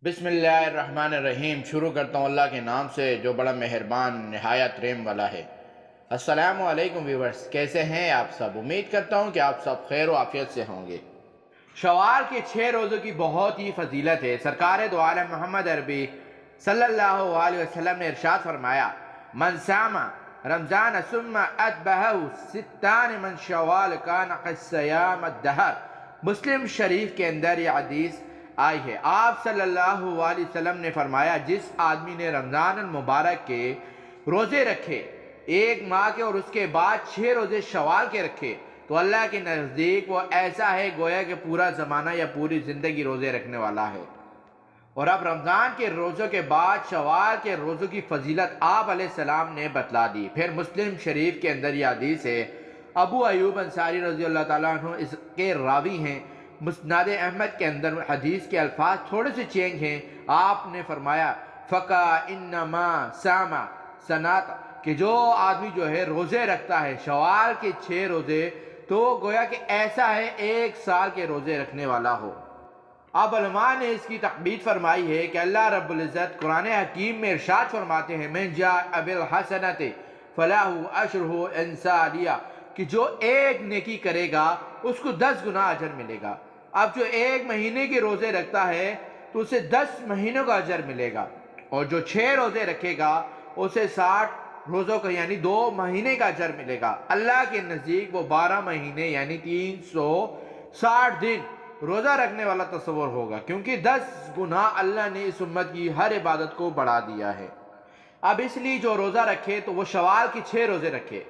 بسم اللہ الرحمن الرحیم۔ شروع کرتا ہوں اللہ کے نام سے جو بڑا مہربان نہایت رحم والا ہے۔ السلام علیکم ویورز، کیسے ہیں آپ سب؟ امید کرتا ہوں کہ آپ سب خیر و عافیت سے ہوں گے۔ شوال کے 6 روزوں کی بہت ہی فضیلت ہے۔ سرکار دو عالم محمد عربی صلی اللہ علیہ وسلم نے ارشاد فرمایا، من سام رمضان ثم اتبعہ ستان من شوال کان كصیام الدہر۔ مسلم شریف کے اندر یہ حدیث آئی ہے۔ آپ صلی اللہ علیہ وسلم نے فرمایا، جس آدمی نے رمضان المبارک کے روزے رکھے 1 ماہ کے اور اس کے بعد 6 روزے شوال کے رکھے تو اللہ کے نزدیک وہ ایسا ہے گویا کہ پورا زمانہ یا پوری زندگی روزے رکھنے والا ہے۔ اور اب رمضان کے روزوں کے بعد شوال کے روزوں کی فضیلت آپ علیہ السلام نے بتلا دی۔ پھر مسلم شریف کے اندر یہ حدیث ہے، ابو ایوب انصاری رضی اللہ تعالیٰ عنہ اس کے راوی ہیں۔ مسند احمد کے اندر حدیث کے الفاظ تھوڑے سے چینج ہیں۔ آپ نے فرمایا، فقا انما ساما سنات، کہ جو آدمی جو ہے روزے رکھتا ہے شوال کے 6 روزے تو گویا کہ ایسا ہے 1 سال کے روزے رکھنے والا ہو۔ اب علماء نے اس کی تقبیت فرمائی ہے کہ اللہ رب العزت قرآن حکیم میں ارشاد فرماتے ہیں، من جاء بالحسنۃ فلہ عشرہ امثالہا، کہ جو 1 نیکی کرے گا اس کو 10 گنا اجر ملے گا۔ اب جو 1 مہینے کے روزے رکھتا ہے تو اسے 10 مہینوں کا اجر ملے گا، اور جو 6 روزے رکھے گا اسے 60 روزوں کا یعنی 2 مہینے کا اجر ملے گا۔ اللہ کے نزدیک وہ 12 مہینے یعنی 360 دن روزہ رکھنے والا تصور ہوگا، کیونکہ 10 گنا اللہ نے اس امت کی ہر عبادت کو بڑھا دیا ہے۔ اب اس لیے جو روزہ رکھے تو وہ شوال کی 6 روزے رکھے،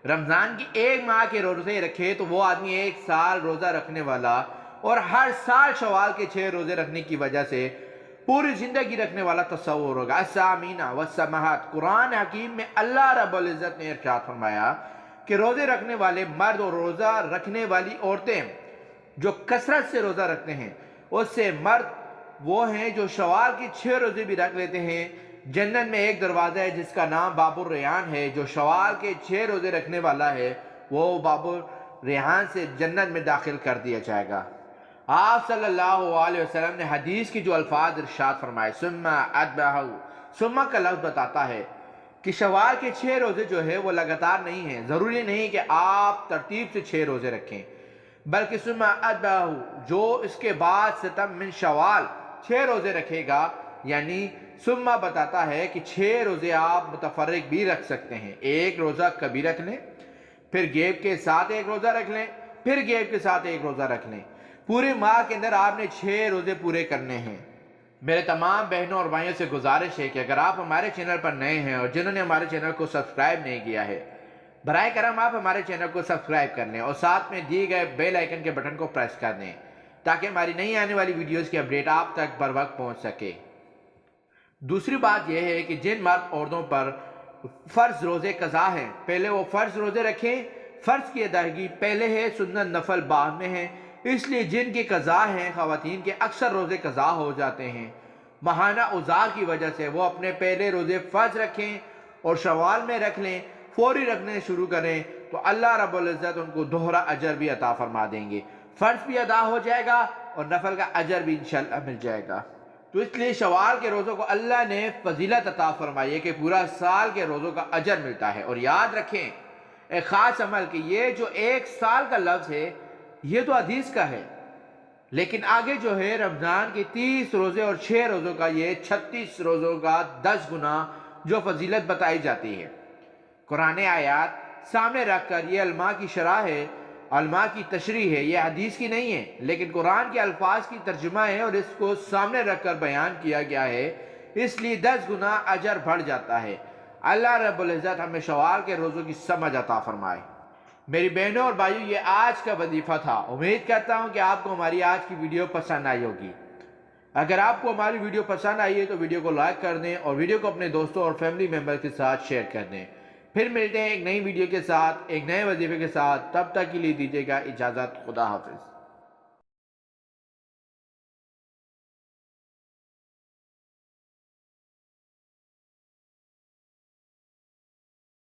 رمضان کی 1 ماہ کے روزے رکھے تو وہ آدمی 1 سال روزہ رکھنے والا، اور ہر سال شوال کے 6 روزے رکھنے کی وجہ سے پوری زندگی رکھنے والا تصور ہوگا۔ السامین والسماحات، قرآن حکیم میں اللہ رب العزت نے ارشاد فرمایا کہ روزے رکھنے والے مرد اور روزہ رکھنے والی عورتیں جو کثرت سے روزہ رکھتے ہیں، اس سے مرد وہ ہیں جو شوال کی 6 روزے بھی رکھ لیتے ہیں۔ جنت میں ایک دروازہ ہے جس کا نام باب الریان ہے، جو شوال کے 6 روزے رکھنے والا ہے وہ باب الریان سے جنت میں داخل کر دیا جائے گا۔ آپ صلی اللہ علیہ وسلم نے حدیث کی جو الفاظ ارشاد فرمائے، ثم اتبعہ، ثم کا لفظ بتاتا ہے کہ شوال کے 6 روزے جو ہے وہ لگاتار نہیں ہیں، ضروری نہیں کہ آپ ترتیب سے 6 روزے رکھیں، بلکہ ثم اتبعہ، جو اس کے بعد ستم من شوال 6 روزے رکھے گا، یعنی ثم بتاتا ہے کہ 6 روزے آپ متفرق بھی رکھ سکتے ہیں۔ 1 روزہ کبھی رکھ لیں، پھر گیپ کے ساتھ 1 روزہ رکھ لیں، پھر گیپ کے ساتھ 1 روزہ رکھ لیں۔ پورے ماہ کے اندر آپ نے 6 روزے پورے کرنے ہیں۔ میرے تمام بہنوں اور بھائیوں سے گزارش ہے کہ اگر آپ ہمارے چینل پر نئے ہیں اور جنہوں نے ہمارے چینل کو سبسکرائب نہیں کیا ہے، براہ کرم آپ ہمارے چینل کو سبسکرائب کر لیں اور ساتھ میں دیے گئے بیل آئیکن کے بٹن کو پریس کر دیں تاکہ ہماری نئی آنے والی ویڈیوز کی اپڈیٹ آپ تک بر وقت پہنچ سکے۔ دوسری بات یہ ہے کہ جن مرد عورتوں پر فرض روزے قضا ہیں، پہلے وہ فرض روزے رکھیں۔ فرض کی ادائیگی پہلے ہے، سنت نفل بعد میں ہے، اس لیے جن کی قضا ہیں خواتین کے اکثر روزے قضا ہو جاتے ہیں۔ ماہانہ اوزار کی وجہ سے وہ اپنے پہلے روزے فرض رکھیں اور شوال میں رکھ لیں، فوری رکھنے شروع کریں تو اللہ رب العزت ان کو دوہرا اجر بھی عطا فرما دیں گے، فرض بھی ادا ہو جائے گا اور نفل کا اجر بھی انشاءاللہ مل جائے گا۔ تو اس لیے شوال کے روزوں کو اللہ نے فضیلت عطا فرمائی ہے کہ پورا سال کے روزوں کا اجر ملتا ہے۔ اور یاد رکھیں ایک خاص عمل کہ یہ جو 1 سال کا لفظ ہے یہ تو حدیث کا ہے، لیکن آگے جو ہے رمضان کے 30 روزے اور 6 روزوں کا یہ 36 روزوں کا 10 گنا جو فضیلت بتائی جاتی ہے۔ قرآن آیات سامنے رکھ کر یہ علماء کی شرح ہے، علماء کی تشریح ہے، یہ حدیث کی نہیں ہے، لیکن قرآن کے الفاظ کی ترجمہ ہے اور اس کو سامنے رکھ کر بیان کیا گیا ہے، اس لیے 10 گنا اجر بڑھ جاتا ہے۔ اللہ رب العزت ہمیں شوال کے روزوں کی سمجھ عطا فرمائے۔ میری بہنوں اور بھائیوں، یہ آج کا وظیفہ تھا۔ امید کرتا ہوں کہ آپ کو ہماری آج کی ویڈیو پسند آئی ہوگی۔ اگر آپ کو ہماری ویڈیو پسند آئی ہے تو ویڈیو کو لائک کر دیں اور ویڈیو کو اپنے دوستوں اور فیملی ممبر کے ساتھ شیئر کر دیں۔ پھر ملتے ہیں ایک نئی ویڈیو کے ساتھ، ایک نئے وظیفے کے ساتھ، تب تک کے لیے دیجیے گا اجازت۔ خدا حافظ۔